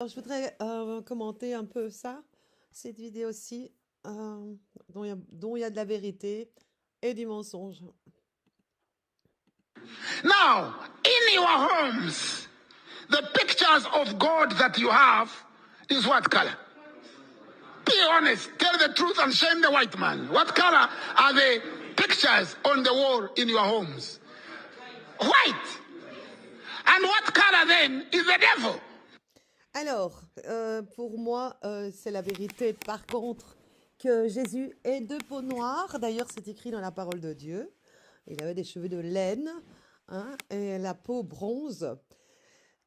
Alors, je voudrais commenter un peu ça, cette vidéo-ci, dont il y a de la vérité et du mensonge. Now, in your homes, the pictures of God that you have is what color? Be honest, tell the truth and shame the white man. What color are the pictures on the wall in your homes? White. And what color then is the devil? Alors, pour moi, c'est la vérité, par contre, que Jésus est de peau noire. D'ailleurs, c'est écrit dans la parole de Dieu. Il avait des cheveux de laine, hein, et la peau bronze.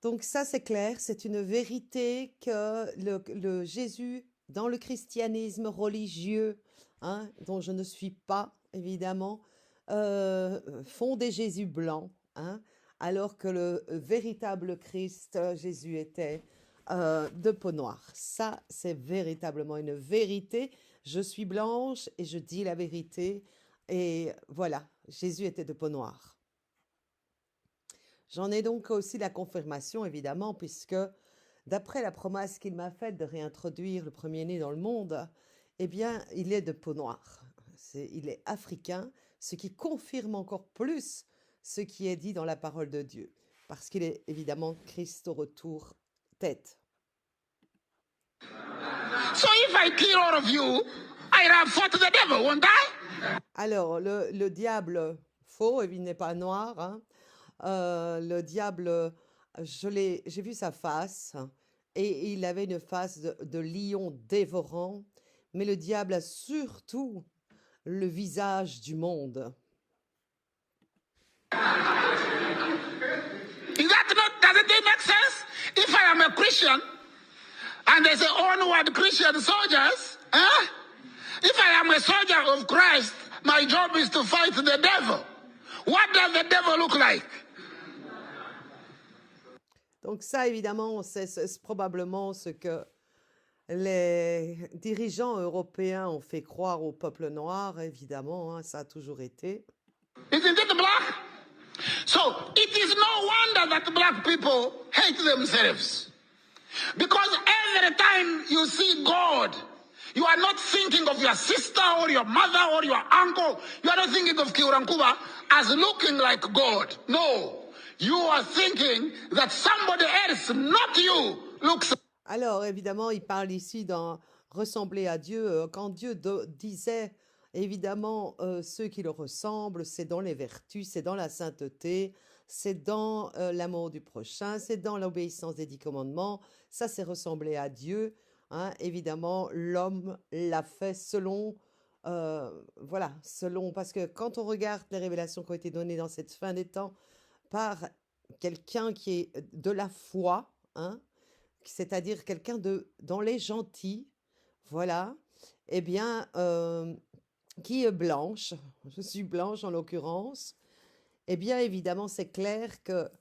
Donc ça, c'est clair, c'est une vérité que le Jésus, dans le christianisme religieux, hein, dont je ne suis pas, évidemment, font des Jésus blancs, hein, alors que le véritable Christ, Jésus, était de peau noire. Ça, c'est véritablement une vérité. Je suis blanche et je dis la vérité. Et voilà, Jésus était de peau noire. J'en ai donc aussi la confirmation, évidemment, puisque d'après la promesse qu'il m'a faite de réintroduire le premier-né dans le monde, eh bien, il est de peau noire. Il est africain, ce qui confirme encore plus ce qui est dit dans la parole de Dieu, parce qu'il est évidemment Christ au retour tête. So if I kill all of you, I'd have fought the devil, won't I? Alors, le diable faux, il n'est pas noir, hein. Le diable, j'ai vu sa face, et il avait une face de lion dévorant, mais le diable a surtout le visage du monde. Doesn't it make sense? If I am a Christian and they say onward Christian soldiers, huh? If I am a soldier of Christ, my job is to fight the devil. What does the devil look like? Donc ça, évidemment, c'est probablement ce que les dirigeants européens ont fait croire au peuple noir, évidemment, hein, ça a toujours été. Isn't it black? So it is no wonder that black people hate themselves. Because every time you see God, you are not thinking of your sister or your mother or your uncle. You are not thinking of Kiurankuba as looking like God. No. You are thinking that somebody else, not you, looks. Alors, évidemment, il parle ici d'en ressembler à Dieu. Quand Dieu disait, évidemment, ceux qui le ressemblent, c'est dans les vertus, c'est dans la sainteté, c'est dans l'amour du prochain, c'est dans l'obéissance des 10 commandements. Ça, c'est ressembler à Dieu, hein. Évidemment, l'homme l'a fait selon, voilà, selon, parce que quand on regarde les révélations qui ont été données dans cette fin des temps par quelqu'un qui est de la foi, hein, c'est-à-dire quelqu'un dans les gentils, voilà, eh bien, qui est blanche, je suis blanche en l'occurrence, eh bien, évidemment, c'est clair que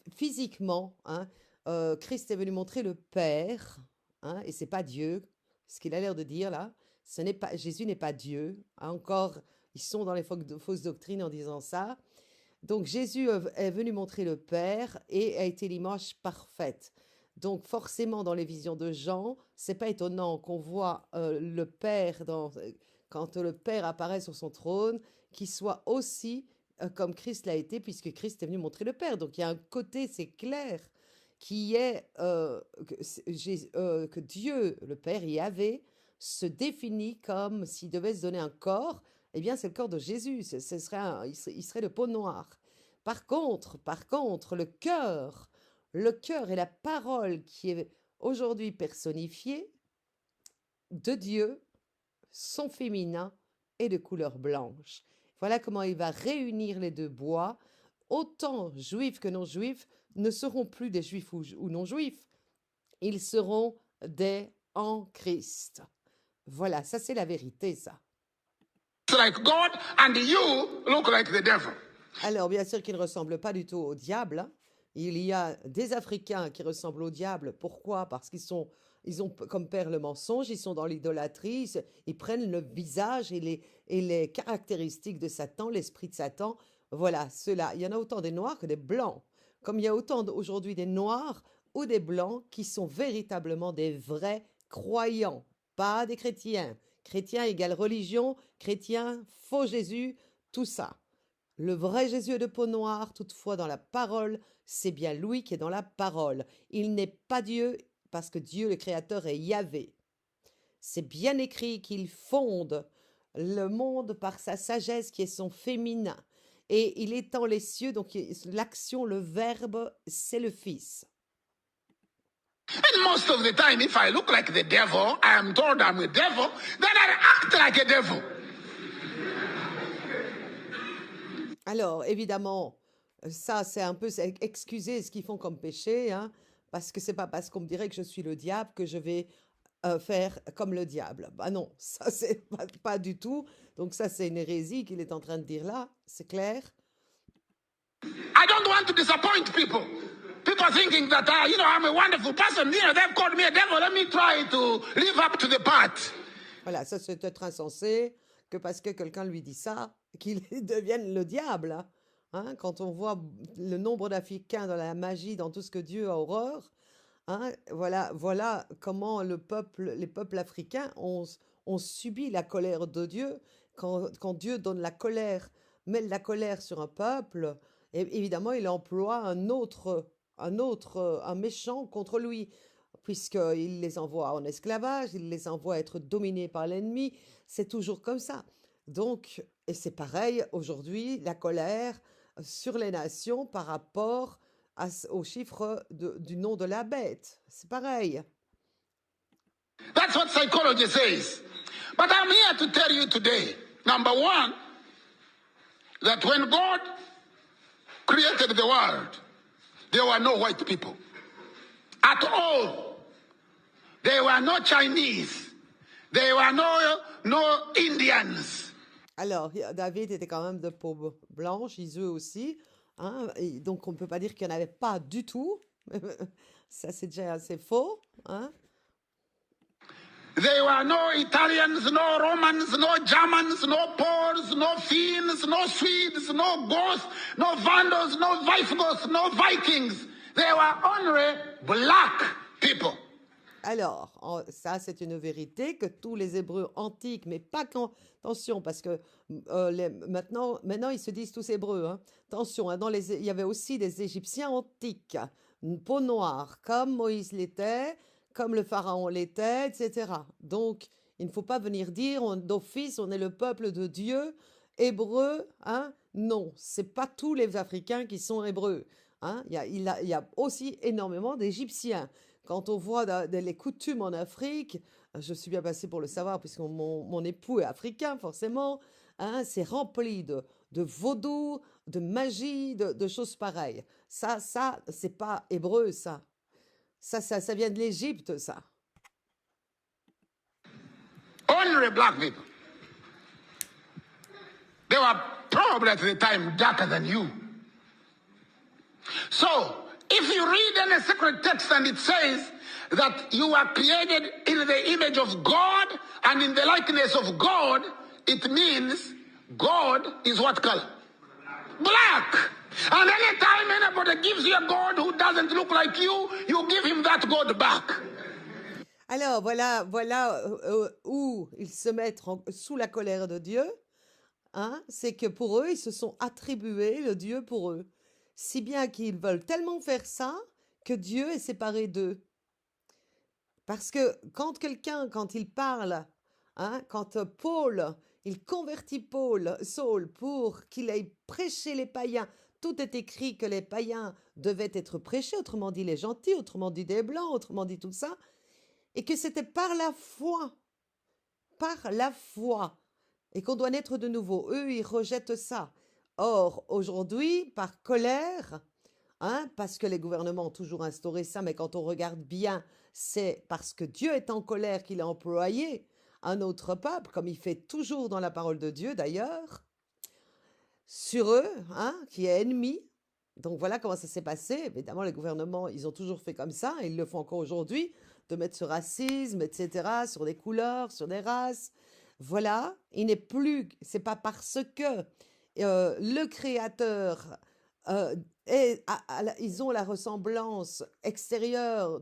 physiquement, hein, Christ est venu montrer le Père, hein, et c'est pas Dieu, ce qu'il a l'air de dire là. Jésus n'est pas Dieu. Hein, encore, ils sont dans les fausses doctrines en disant ça. Donc Jésus est venu montrer le Père et a été l'image parfaite. Donc forcément, dans les visions de Jean, c'est pas étonnant qu'on voit le Père quand le Père apparaît sur son trône, qu'il soit aussi comme Christ l'a été, puisque Christ est venu montrer le Père. Donc il y a un côté, c'est clair, qui est que Dieu, le Père, Yahvé, se définit comme s'il devait se donner un corps. Eh bien, c'est le corps de Jésus. Il serait de peau noire. Par contre, le cœur est la parole qui est aujourd'hui personnifiée de Dieu, son féminin et de couleur blanche. Voilà comment il va réunir les deux bois. Autant juifs que non-juifs ne seront plus des juifs ou non-juifs. Ils seront des en Christ. Voilà, ça c'est la vérité, ça. Like God and you look like the devil. Alors, bien sûr qu'ils ne ressemblent pas du tout au diable, hein. Il y a des Africains qui ressemblent au diable. Pourquoi? Parce qu'ils ont comme père le mensonge, ils sont dans l'idolâtrie, ils prennent le visage et les caractéristiques de Satan, l'esprit de Satan. Voilà, ceux-là. Il y en a autant des noirs que des blancs. Comme il y a autant aujourd'hui des noirs ou des blancs qui sont véritablement des vrais croyants, pas des chrétiens. Chrétien égale religion, chrétien, faux Jésus, tout ça. Le vrai Jésus est de peau noire, toutefois dans la parole, c'est bien lui qui est dans la parole. Il n'est pas Dieu, parce que Dieu le Créateur est Yahvé. C'est bien écrit qu'il fonde le monde par sa sagesse qui est son féminin. Et il étend les cieux, donc l'action, le verbe, c'est le Fils. And most of the time, if I look like the devil, I am told I'm a devil, then I act like a devil. Alors, évidemment, ça, c'est un peu excuser ce qu'ils font comme péché, hein, parce que c'est pas parce qu'on me dirait que je suis le diable que je vais faire comme le diable. Bah non, ça, c'est pas du tout. Donc ça, c'est une hérésie qu'il est en train de dire là, c'est clair. I don't want to disappoint people. People thinking that, I'm a wonderful person. They've called me a devil. Let me try to live up to the part. Voilà, ça, c'est être insensé, que parce que quelqu'un lui dit ça, qu'il devienne le diable. Hein. Quand on voit le nombre d'Africains dans la magie, dans tout ce que Dieu a horreur, hein, voilà comment les peuples africains ont subi la colère de Dieu. Quand Dieu donne la colère, met la colère sur un peuple, et évidemment, il emploie un méchant contre lui, puisqu'il les envoie en esclavage, il les envoie être dominés par l'ennemi. C'est toujours comme ça. Donc, et c'est pareil aujourd'hui, la colère sur les nations par rapport au chiffre du nom de la bête. C'est pareil. That's what psychology says. But I'm here to tell you today, number one, that when God created the world, there were no white people at all. There were no Chinese. There were no Indians. Alors, David était quand même de peau blanche, Iseux aussi. Hein, et donc, on ne peut pas dire qu'il n'y en avait pas du tout. Ça, c'est déjà assez faux. Hein. There were no Italians, no Romans, no Germans, no Poles, no Finns, no Swedes, no Goths, no Vandals, no Visigoths, no Vikings. There were only black people. Alors, ça, c'est une vérité que tous les Hébreux antiques, mais pas quand... Attention, parce que maintenant, ils se disent tous Hébreux. Hein. Attention, hein, il y avait aussi des Égyptiens antiques, une peau noire, comme Moïse l'était, comme le Pharaon l'était, etc. Donc, il ne faut pas venir dire d'office, on est le peuple de Dieu, Hébreu. Hein. Non, c'est pas tous les Africains qui sont Hébreux. Hein. Il y a aussi énormément d'Égyptiens. Quand on voit les coutumes en Afrique, je suis bien passée pour le savoir, puisque mon époux est africain, forcément, hein, c'est rempli de vaudou, de magie, de choses pareilles. Ça, c'est pas hébreu, ça. Ça vient de l'Égypte, ça. Only black people. They were probably at the time darker than you. So, if you read any sacred text and it says that you are created in the image of God and in the likeness of God, it means God is what color? Black. And anytime anybody gives you a God who doesn't look like you give him that God back. Alors, voilà où ils se mettent sous la colère de Dieu. Hein, c'est que pour eux, ils se sont attribués le Dieu pour eux. Si bien qu'ils veulent tellement faire ça que Dieu est séparé d'eux. Parce que quand il parle, hein, quand Paul, il convertit Saul pour qu'il aille prêcher les païens, tout est écrit que les païens devaient être prêchés, autrement dit les gentils, autrement dit des blancs, autrement dit tout ça, et que c'était par la foi, et qu'on doit naître de nouveau. Eux, ils rejettent ça. Or, aujourd'hui, par colère, hein, parce que les gouvernements ont toujours instauré ça, mais quand on regarde bien, c'est parce que Dieu est en colère qu'il a employé un autre peuple, comme il fait toujours dans la parole de Dieu d'ailleurs, sur eux, hein, qui est ennemi. Donc voilà comment ça s'est passé. Évidemment, les gouvernements, ils ont toujours fait comme ça, et ils le font encore aujourd'hui, de mettre ce racisme, etc., sur des couleurs, sur des races. Voilà, c'est pas parce que le Créateur euh, ils ont la ressemblance extérieure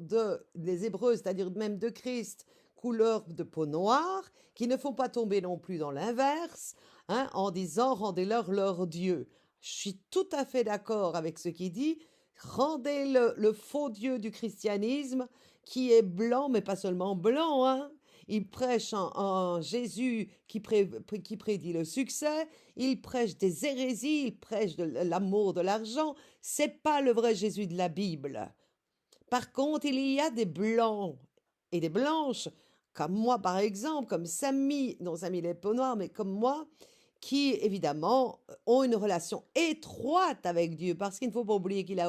des Hébreux, c'est-à-dire même de Christ, couleur de peau noire, qui ne font pas tomber non plus dans l'inverse, hein, en disant rendez-leur leur Dieu. Je suis tout à fait d'accord avec ce qui dit, rendez le faux Dieu du christianisme, qui est blanc, mais pas seulement blanc, hein. Il prêche un Jésus qui prédit le succès, il prêche des hérésies, il prêche de l'amour de l'argent. C'est pas le vrai Jésus de la Bible. Par contre, il y a des blancs et des blanches, comme moi par exemple, comme Samy, non Samy les peaux noires, mais comme moi, qui évidemment ont une relation étroite avec Dieu, parce qu'il ne faut pas oublier qu'il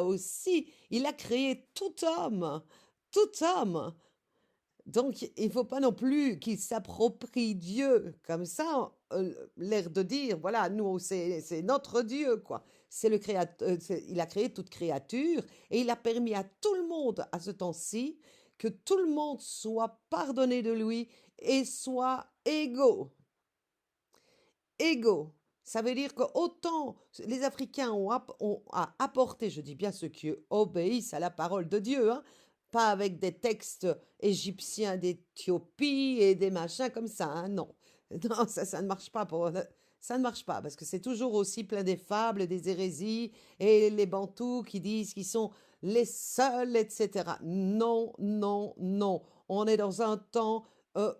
il a créé tout homme, tout homme. Donc, il ne faut pas non plus qu'il s'approprie Dieu comme ça, l'air de dire, voilà, nous, c'est notre Dieu, quoi. C'est le créateur, il a créé toute créature et il a permis à tout le monde, à ce temps-ci, que tout le monde soit pardonné de lui et soit égaux. Égaux. Ça veut dire que autant les Africains ont apporté, je dis bien ceux qui obéissent à la parole de Dieu, hein, pas avec des textes égyptiens d'Éthiopie et des machins comme ça, hein, non. Non, ça ne marche pas ça ne marche pas parce que c'est toujours aussi plein des fables, des hérésies et les Bantous qui disent qu'ils sont les seuls, etc. Non, non, non. On est dans un temps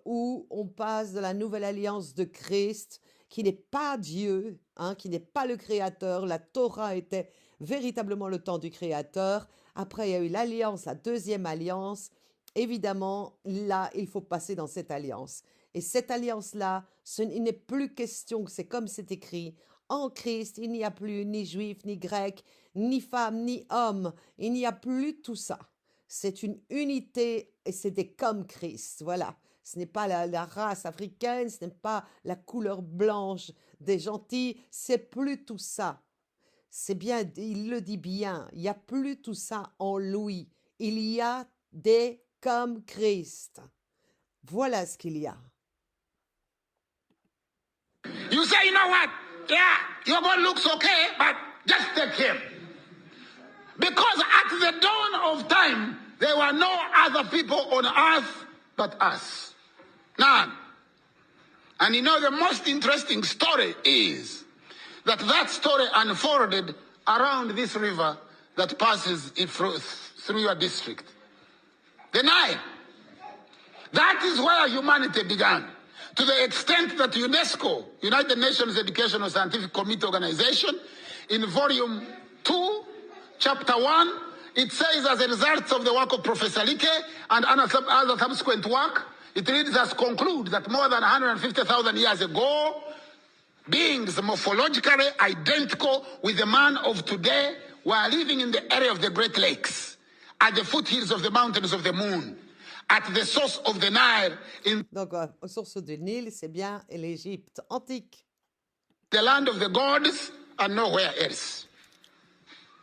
où on passe de la nouvelle alliance de Christ, qui n'est pas Dieu, hein, qui n'est pas le Créateur. La Torah était véritablement le temps du Créateur. Après, il y a eu l'alliance, la deuxième alliance. Évidemment, là, il faut passer dans cette alliance. Et cette alliance-là, il n'est plus question que c'est comme c'est écrit. En Christ, il n'y a plus ni juif, ni grec, ni femme, ni homme. Il n'y a plus tout ça. C'est une unité et c'était comme Christ. Voilà. Ce n'est pas la race africaine, ce n'est pas la couleur blanche des gentils, c'est plus tout ça. C'est bien, il le dit bien, il n'y a plus tout ça en lui. Il y a des comme Christ. Voilà ce qu'il y a. You say, you know what? Yeah, your God looks okay, but just take him. Because at the dawn of time, there were no other people on earth but us. None. And you know, the most interesting story is that story unfolded around this river that passes through your district. The Nile. That is where humanity began. To the extent that UNESCO, United Nations Educational Scientific Committee Organization, in volume 2, chapter 1, it says, as a result of the work of Professor Like and other subsequent work, it reads as conclude that more than 150,000 years ago, beings morphologically identical with the man of today were living in the area of the Great Lakes, at the foothills of the mountains of the moon, at the source of the Nile. Donc, aux sources du Nil, c'est bien l'Égypte antique. The land of the gods and nowhere else.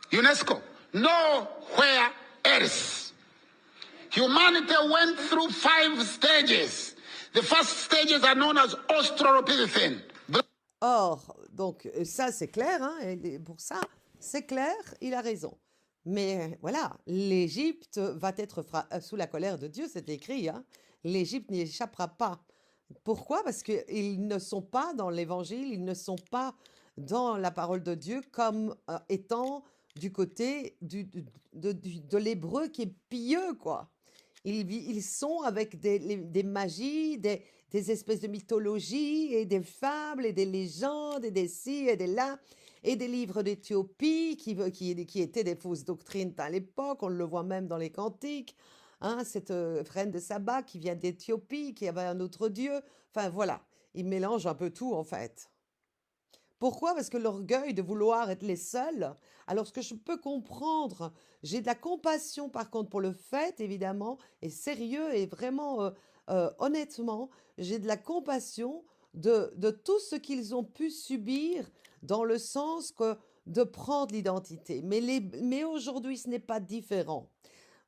UNESCO, nowhere else. Humanity went through 5 stages. The first stages are known as Australopithecine. Or, donc, ça c'est clair, hein, et pour ça, c'est clair, il a raison. Mais voilà, l'Égypte va être sous la colère de Dieu, c'est écrit, hein. L'Égypte n'y échappera pas. Pourquoi? Parce qu'ils ne sont pas dans l'Évangile, ils ne sont pas dans la parole de Dieu comme étant du côté de l'hébreu qui est pieux, quoi. Ils sont avec des magies, des espèces de mythologies et des fables et des légendes et des ci et des là et des livres d'Éthiopie qui étaient des fausses doctrines à l'époque. On le voit même dans les cantiques. Hein, cette reine de Saba qui vient d'Éthiopie, qui avait un autre dieu. Enfin voilà, ils mélangent un peu tout en fait. Pourquoi? Parce que l'orgueil de vouloir être les seuls, alors ce que je peux comprendre, j'ai de la compassion par contre pour le fait, évidemment, et sérieux et vraiment honnêtement, j'ai de la compassion de tout ce qu'ils ont pu subir dans le sens de prendre l'identité. Mais aujourd'hui, ce n'est pas différent.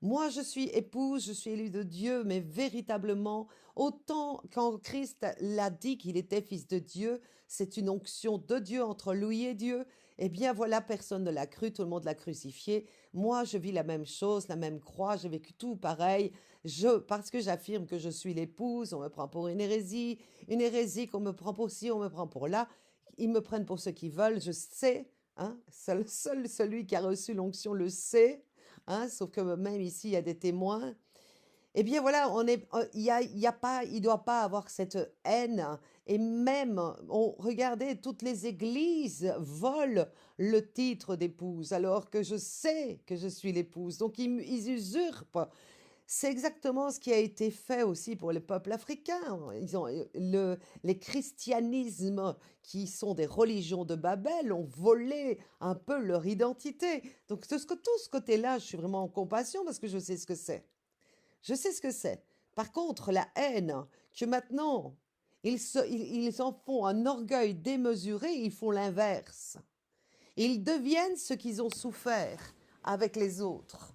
Moi, je suis épouse, je suis élue de Dieu, mais véritablement, autant quand Christ l'a dit qu'il était fils de Dieu, c'est une onction de Dieu entre lui et Dieu. Eh bien voilà, personne ne l'a cru, tout le monde l'a crucifié. Moi, je vis la même chose, la même croix, j'ai vécu tout pareil. Parce que j'affirme que je suis l'épouse, on me prend pour une hérésie qu'on me prend pour ci, on me prend pour là. Ils me prennent pour ce qu'ils veulent, je sais, hein, seul celui qui a reçu l'onction le sait, hein, sauf que même ici, il y a des témoins. Eh bien voilà, il y a pas, il doit pas avoir cette haine. Et même, regardez, toutes les églises volent le titre d'épouse, alors que je sais que je suis l'épouse. Donc ils usurpent. C'est exactement ce qui a été fait aussi pour les peuples africains. Ils ont les christianismes qui sont des religions de Babel ont volé un peu leur identité. Donc tout ce côté-là, je suis vraiment en compassion parce que je sais ce que c'est. Je sais ce que c'est. Par contre, la haine, que maintenant, ils en font un orgueil démesuré, ils font l'inverse. Ils deviennent ce qu'ils ont souffert avec les autres.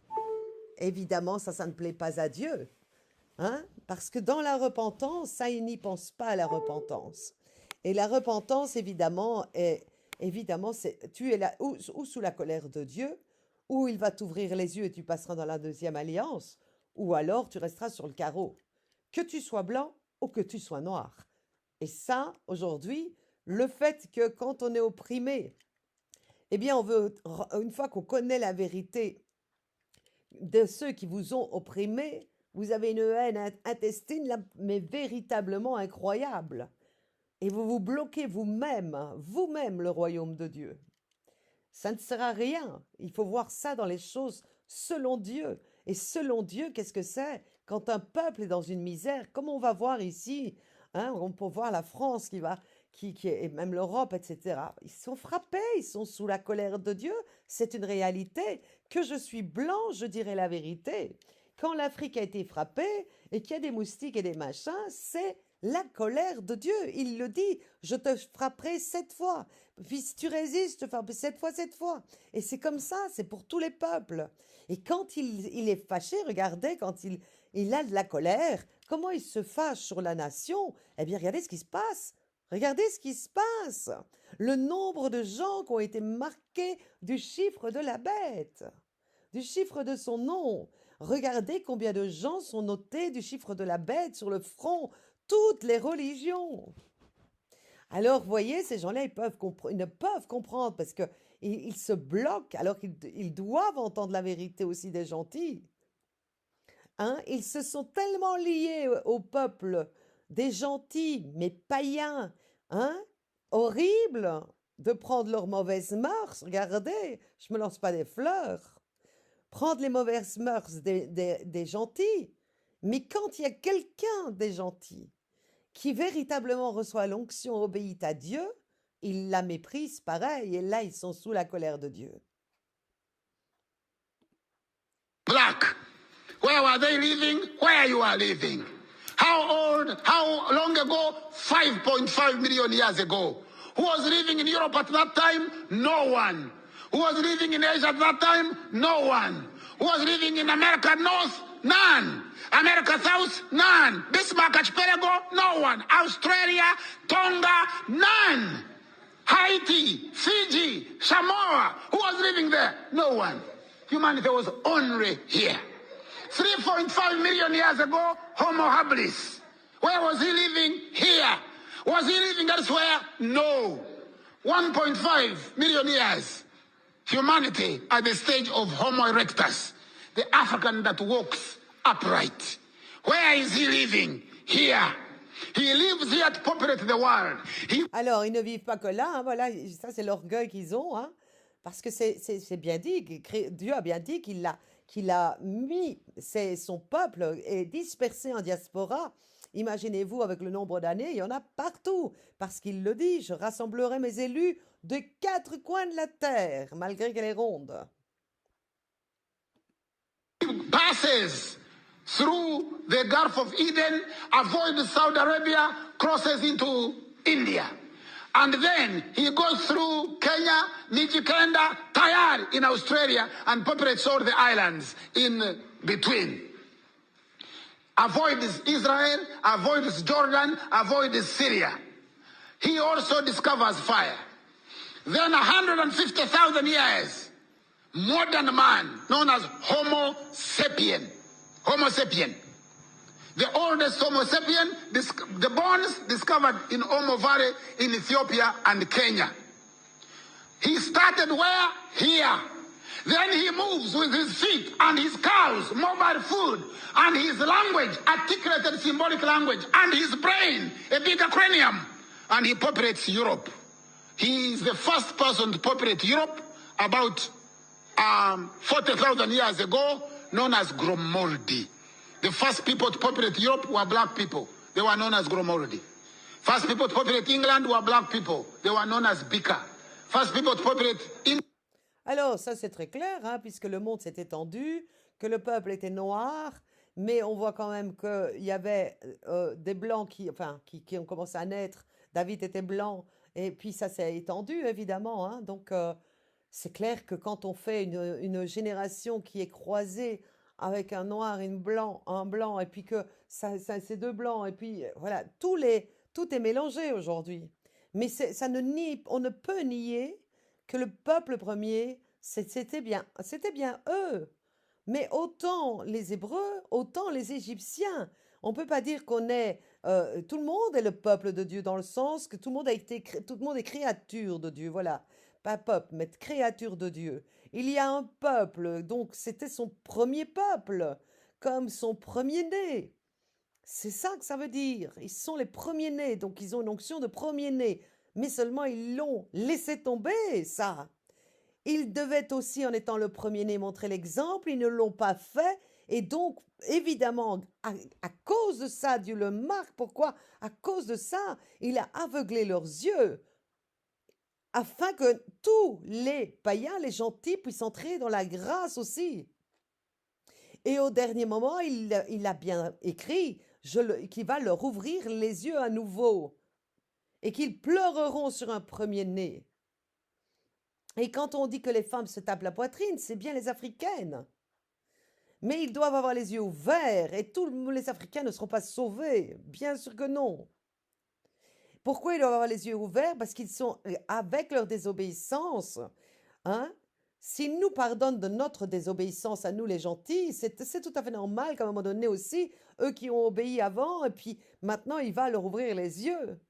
Évidemment, ça ne plaît pas à Dieu. Hein? Parce que dans la repentance, ça, il n'y pense pas à la repentance. Et la repentance, évidemment, tu es là ou sous la colère de Dieu, ou il va t'ouvrir les yeux et tu passeras dans la deuxième alliance, ou alors tu resteras sur le carreau. Que tu sois blanc ou que tu sois noir. Et ça, aujourd'hui, le fait que quand on est opprimé, eh bien, une fois qu'on connaît la vérité de ceux qui vous ont opprimé, vous avez une haine intestine, là, mais véritablement incroyable. Et vous vous bloquez vous-même le royaume de Dieu. Ça ne sert à rien. Il faut voir ça dans les choses selon Dieu. Et selon Dieu, qu'est-ce que c'est? Quand un peuple est dans une misère, comme on va voir ici, hein, on peut voir la France et même l'Europe, etc. Ils sont frappés, ils sont sous la colère de Dieu. C'est une réalité. Que je suis blanc, je dirai la vérité. Quand l'Afrique a été frappée et qu'il y a des moustiques et des machins, c'est la colère de Dieu. Il le dit, je te frapperai 7 fois. Puis si tu résistes, je te frapperai 7 fois, 7 fois. Et c'est comme ça, c'est pour tous les peuples. Et quand il est fâché, regardez, quand il a de la colère, comment il se fâche sur la nation? Eh bien, regardez ce qui se passe. Regardez ce qui se passe. Le nombre de gens qui ont été marqués du chiffre de la bête, du chiffre de son nom. Regardez combien de gens sont notés du chiffre de la bête sur le front. Toutes les religions. Alors, vous voyez, ces gens-là, ils ne peuvent comprendre parce qu'ils se bloquent alors qu'ils doivent entendre la vérité aussi des gentils. Hein? Ils se sont tellement liés au peuple des gentils, mais païens, hein? Horrible de prendre leurs mauvaises mœurs. Regardez, je me lance pas des fleurs. Prendre les mauvaises mœurs des gentils. Mais quand il y a quelqu'un des gentils qui véritablement reçoit l'onction, obéit à Dieu, il la méprise pareil. Et là, ils sont sous la colère de Dieu. Black. Where were they living? Where you are living? How long ago? 5.5 million years ago. Who was living in Europe at that time? No one. Who was living in Asia at that time? No one. Who was living in America North? None. America South? None. Bismarck Archipelago? No one. Australia? Tonga? None. Haiti? Fiji? Samoa? Who was living there? No one. Humanity was only here. 3.5 million years ago, Homo habilis. Where was he living? Here. Was he living elsewhere? No. 1.5 million years. Humanity at the stage of Homo erectus, the African that walks upright. Where is he living? Here. He lives here to populate the world. Alors, ils ne vivent pas que là, hein, voilà, ça c'est l'orgueil qu'ils ont, hein, parce que c'est bien dit, Dieu a bien dit qu'il a mis son peuple est dispersé en diaspora. Imaginez-vous, avec le nombre d'années, il y en a partout, parce qu'il le dit, je rassemblerai mes élus de 4 coins de la terre, malgré qu'elle est ronde. Passes through the Gulf of Eden, avoids Saudi Arabia, crosses into India. And then he goes through Kenya, Mijikenda, Tayar in Australia, and populates all the islands in between. Avoids Israel, avoids Jordan, avoids Syria. He also discovers fire. Then 150,000 years, modern man, known as Homo sapien. Homo sapien. The oldest Homo sapien, the bones discovered in Omo Valley in Ethiopia and Kenya. He started where? Here. Then he moves with his feet and his cows, mobile food, and his language, articulated symbolic language, and his brain, a bigger cranium, and he populates Europe. He is the first person to populate Europe about 40,000 years ago, known as Gromoldi. The first people to populate Europe were black people. They were known as Gromoldi. First people to populate England were black people. They were known as Bika. First people to populate England. Alors, ça c'est très clair, hein, puisque le monde s'est étendu, que le peuple était noir, mais on voit quand même qu'il y avait des blancs qui ont commencé à naître. David était blanc, et puis ça s'est étendu, évidemment, hein. Donc, c'est clair que quand on fait une génération qui est croisée avec un noir et un blanc, et puis que c'est deux blancs, et puis voilà, tout est mélangé aujourd'hui. Mais on ne peut nier que le peuple premier, c'était bien eux. Mais autant les Hébreux, autant les Égyptiens. On ne peut pas dire qu'on est... tout le monde est le peuple de Dieu dans le sens que tout le monde est créature de Dieu, voilà. Pas peuple, mais créature de Dieu. Il y a un peuple, donc c'était son premier peuple, comme son premier-né. C'est ça que ça veut dire. Ils sont les premiers-nés, donc ils ont une onction de premier-né. Mais seulement ils l'ont laissé tomber, ça. Ils devaient aussi, en étant le premier-né, montrer l'exemple. Ils ne l'ont pas fait. Et donc, évidemment, à cause de ça, Dieu le marque. Pourquoi? À cause de ça, il a aveuglé leurs yeux, afin que tous les païens, les gentils, puissent entrer dans la grâce aussi. Et au dernier moment, il a bien écrit qu'il va leur ouvrir les yeux à nouveau et qu'ils pleureront sur un premier-né. Et quand on dit que les femmes se tapent la poitrine, c'est bien les Africaines. Mais ils doivent avoir les yeux ouverts et tous les Africains ne seront pas sauvés. Bien sûr que non. Pourquoi ils doivent avoir les yeux ouverts? Parce qu'ils sont, avec leur désobéissance, hein, s'ils nous pardonnent de notre désobéissance à nous les gentils, c'est tout à fait normal qu'à un moment donné aussi, eux qui ont obéi avant, et puis maintenant il va leur ouvrir les yeux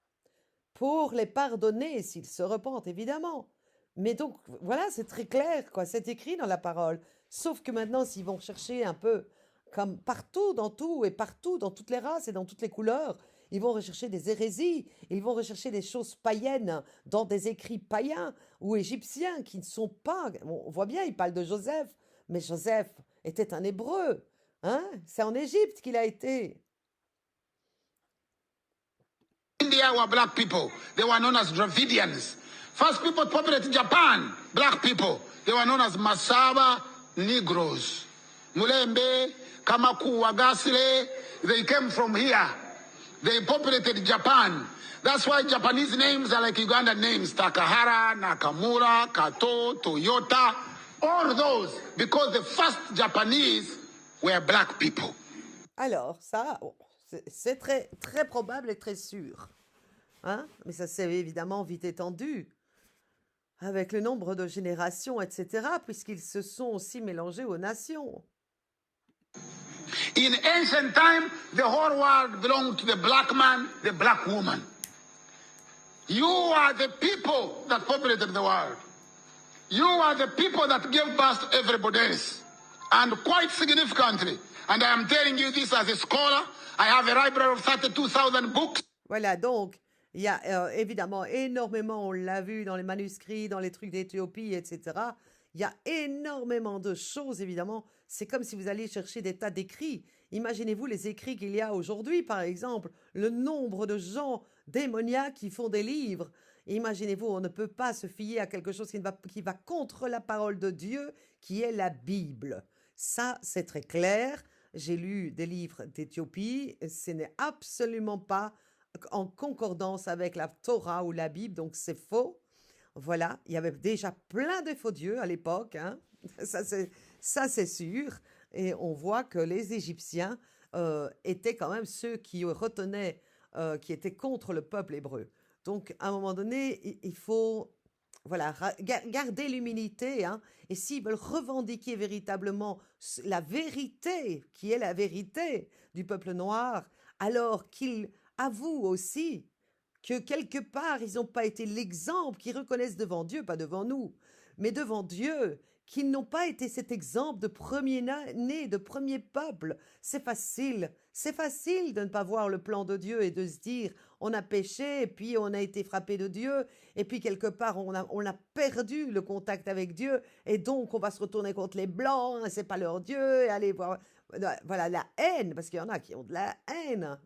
pour les pardonner s'ils se repentent, évidemment. Mais donc, voilà, c'est très clair, quoi, c'est écrit dans la parole. Sauf que maintenant, s'ils vont chercher un peu, comme partout, dans tout, et partout, dans toutes les races et dans toutes les couleurs, ils vont rechercher des hérésies, ils vont rechercher des choses païennes dans des écrits païens ou égyptiens qui ne sont pas... On voit bien, il parle de Joseph, mais Joseph était un Hébreu, hein? C'est en Égypte qu'il a été. India were black people. They were known as Dravidians. First people to populate Japan, black people. They were known as Masaba Negroes. Mulembe, Kamaku, Wagasile, they came from here. They populated Japan. That's why Japanese names are like Ugandan names. Takahara, Nakamura, Kato, Toyota, all those, because the first Japanese were black people. Alors, ça, c'est très, très probable et très sûr. Hein? Mais ça s'est évidemment vite étendu avec le nombre de générations, etc., puisqu'ils se sont aussi mélangés aux nations. In ancient time, the whole world belonged to the black man, the black woman. You are the people that populated the world. You are the people that gave birth to everybody else. And quite significantly, and I am telling you this as a scholar, I have a library of 32,000 books. Voilà, donc, il y a évidemment énormément, on l'a vu dans les manuscrits, dans les trucs d'Éthiopie, etc. Il y a énormément de choses, évidemment. C'est comme si vous alliez chercher des tas d'écrits. Imaginez-vous les écrits qu'il y a aujourd'hui, par exemple, le nombre de gens démoniaques qui font des livres. Imaginez-vous, on ne peut pas se fier à quelque chose qui va contre la parole de Dieu, qui est la Bible. Ça, c'est très clair. J'ai lu des livres d'Éthiopie. Ce n'est absolument pas en concordance avec la Torah ou la Bible, donc c'est faux. Voilà, il y avait déjà plein de faux dieux à l'époque, hein. Ça c'est sûr. Et on voit que les Égyptiens étaient quand même ceux qui retenaient, qui étaient contre le peuple hébreu. Donc, à un moment donné, il faut Voilà, garder l'humilité, hein, et s'ils veulent revendiquer véritablement la vérité, qui est la vérité du peuple noir, alors qu'ils avouent aussi que quelque part, ils n'ont pas été l'exemple, qu'ils reconnaissent devant Dieu, pas devant nous, mais devant Dieu, qu'ils n'ont pas été cet exemple de premier-né, de premier peuple. C'est facile de ne pas voir le plan de Dieu et de se dire, on a péché, et puis on a été frappé de Dieu, et puis quelque part, on a perdu le contact avec Dieu, et donc on va se retourner contre les Blancs, hein, c'est pas leur Dieu, et aller voir. Voilà, la haine, parce qu'il y en a qui ont de la haine.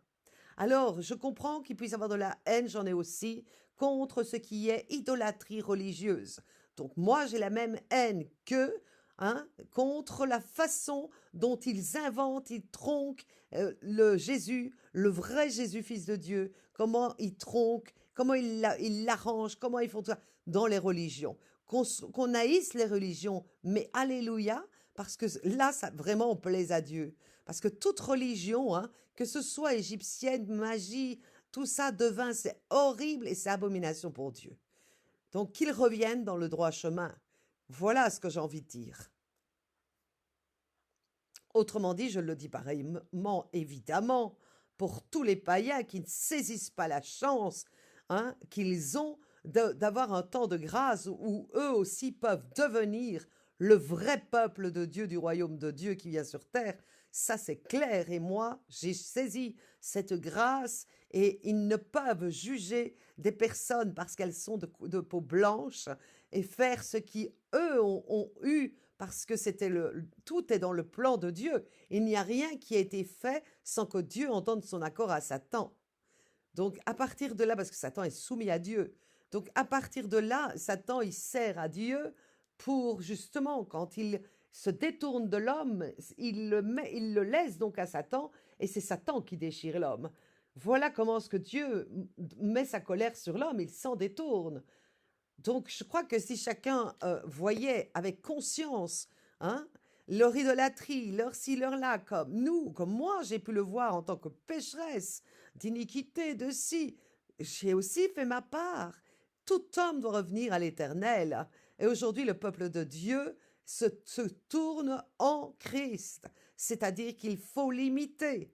Alors, je comprends qu'il puisse y avoir de la haine, j'en ai aussi, contre ce qui est idolâtrie religieuse. Donc moi, j'ai la même haine qu'eux, hein, contre la façon dont ils inventent, ils tronquent le Jésus, le vrai Jésus, fils de Dieu, comment ils tronquent, comment ils l'arrangent, comment ils font tout ça dans les religions. Qu'on haïsse les religions, mais alléluia, parce que là, ça vraiment on plaise à Dieu. Parce que toute religion, hein, que ce soit égyptienne, magie, tout ça devint, c'est horrible et c'est abomination pour Dieu. Donc qu'ils reviennent dans le droit chemin. Voilà ce que j'ai envie de dire. Autrement dit, je le dis pareillement, évidemment, pour tous les païens qui ne saisissent pas la chance, hein, qu'ils ont d'avoir un temps de grâce où eux aussi peuvent devenir le vrai peuple de Dieu, du royaume de Dieu qui vient sur terre. Ça, c'est clair. Et moi, j'ai saisi cette grâce et ils ne peuvent juger des personnes parce qu'elles sont de peau blanche et faire ce qui, eux, ont eu parce que tout est dans le plan de Dieu. Il n'y a rien qui a été fait sans que Dieu entende son accord à Satan. Donc, à partir de là, parce que Satan est soumis à Dieu, donc à partir de là, Satan, il sert à Dieu pour justement, quand il se détourne de l'homme, il le laisse donc à Satan, et c'est Satan qui déchire l'homme. Voilà comment est-ce que Dieu met sa colère sur l'homme, il s'en détourne. Donc, je crois que si chacun voyait avec conscience, hein, leur idolâtrie, leur ci, leur là, comme nous, comme moi, j'ai pu le voir en tant que pécheresse, d'iniquité, de ci, j'ai aussi fait ma part. Tout homme doit revenir à l'Éternel. Et aujourd'hui, le peuple de Dieu se tourne en Christ, c'est-à-dire qu'il faut l'imiter.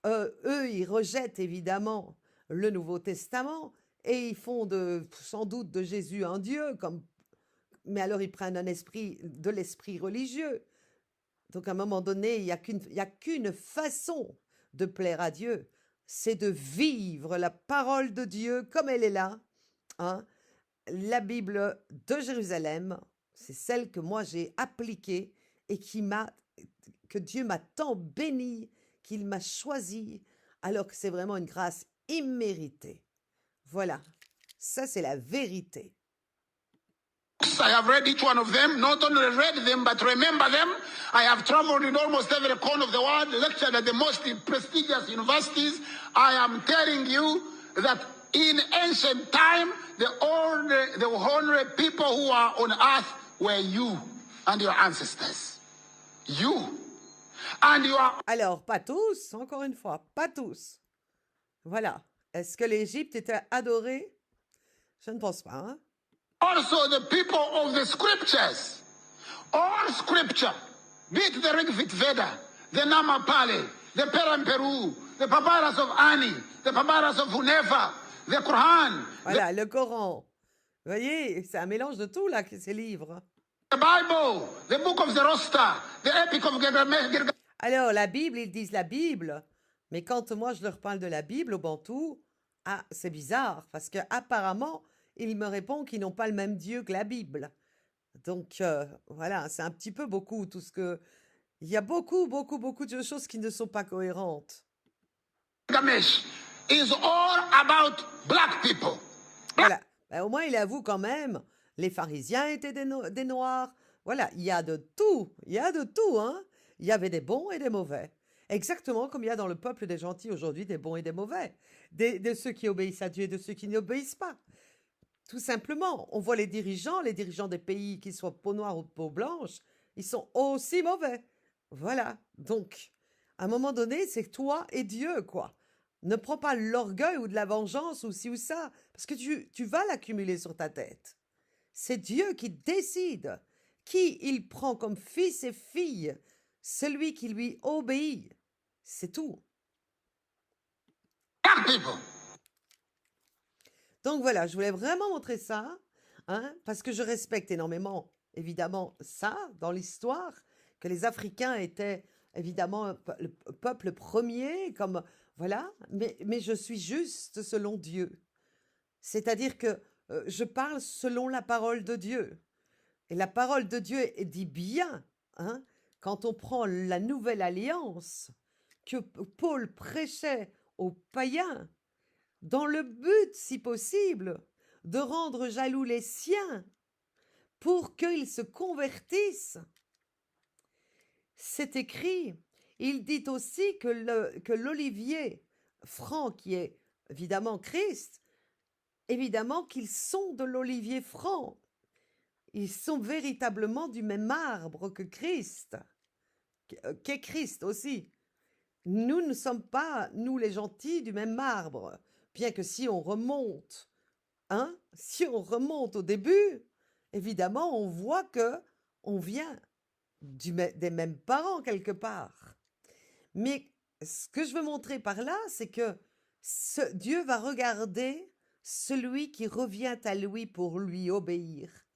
Eux, ils rejettent évidemment le Nouveau Testament et ils font sans doute de Jésus un Dieu, mais alors ils prennent de l'esprit religieux. Donc à un moment donné, il n'y a qu'une façon de plaire à Dieu, c'est de vivre la parole de Dieu comme elle est là. Hein. La Bible de Jérusalem, c'est celle que moi j'ai appliquée et que Dieu m'a tant béni, qu'il m'a choisi, alors que c'est vraiment une grâce imméritée. Voilà, ça c'est la vérité. I have read each one of them, not only read them, but remember them. I have traveled in almost every corner of the world, lectured at the most prestigious universities. I am telling you that in ancient time, the only people who are on earth were you and your ancestors. You. And you are... Alors, pas tous, encore une fois, pas tous. Voilà. Est-ce que l'Égypte était adorée? Je ne pense pas, hein? Also the people of the scriptures. All scripture, be it the Rigvit Veda, the Namapali, the Peramperu, the Papyrus of Ani, the Papyrus of Hunefa, the Quran. Voilà, le Coran. Vous voyez, c'est un mélange de tout, là, ces livres. The Bible, the Book of the Rosta, the Epic of Gilgamesh. Alors, la Bible, ils disent la Bible. Mais quand moi, je leur parle de la Bible au Bantou, c'est bizarre, parce qu'apparemment, ils me répondent qu'ils n'ont pas le même Dieu que la Bible. Donc, voilà, c'est un petit peu beaucoup, tout ce que... Il y a beaucoup de choses qui ne sont pas cohérentes. Gilgamesh is all about black people. Voilà, ben, au moins il avoue quand même, les pharisiens étaient des noirs. Voilà, il y a de tout, hein. Il y avait des bons et des mauvais. Exactement comme il y a dans le peuple des gentils aujourd'hui des bons et des mauvais. De ceux qui obéissent à Dieu et de ceux qui n'obéissent pas. Tout simplement, on voit les dirigeants des pays qui soient peau noire ou de peau blanche, ils sont aussi mauvais. Voilà, donc, à un moment donné, c'est toi et Dieu, quoi. Ne prends pas l'orgueil ou de la vengeance ou ci ou ça, parce que tu vas l'accumuler sur ta tête. C'est Dieu qui décide qui il prend comme fils et fille, celui qui lui obéit. C'est tout. Black people. Donc voilà, je voulais vraiment montrer ça, hein, parce que je respecte énormément, évidemment, ça dans l'histoire, que les Africains étaient évidemment le peuple premier, comme voilà, mais je suis juste selon Dieu. C'est-à-dire que je parle selon la parole de Dieu. Et la parole de Dieu dit bien, hein, quand on prend la nouvelle alliance que Paul prêchait aux païens, dans le but, si possible, de rendre jaloux les siens pour qu'ils se convertissent. C'est écrit. Il dit aussi que l'olivier franc, qui est évidemment Christ, évidemment qu'ils sont de l'olivier franc. Ils sont véritablement du même arbre que Christ, qu'est Christ aussi. Nous ne sommes pas, nous les gentils, du même arbre. Bien que si on remonte, hein, si on remonte au début, évidemment, on voit que on vient des mêmes parents quelque part. Mais ce que je veux montrer par là, c'est que Dieu va regarder celui qui revient à lui pour lui obéir,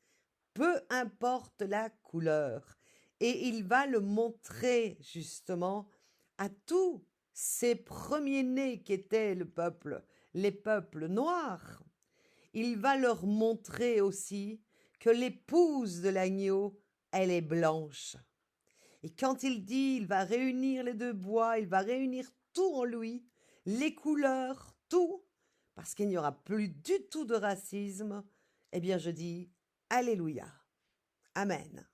peu importe la couleur. Et il va le montrer justement à tous ces premiers-nés qui étaient les peuples noirs. Il va leur montrer aussi que l'épouse de l'agneau, elle est blanche. Et quand il dit, il va réunir les deux bois, il va réunir tout en lui, les couleurs, tout, parce qu'il n'y aura plus du tout de racisme, eh bien je dis, Alléluia. Amen.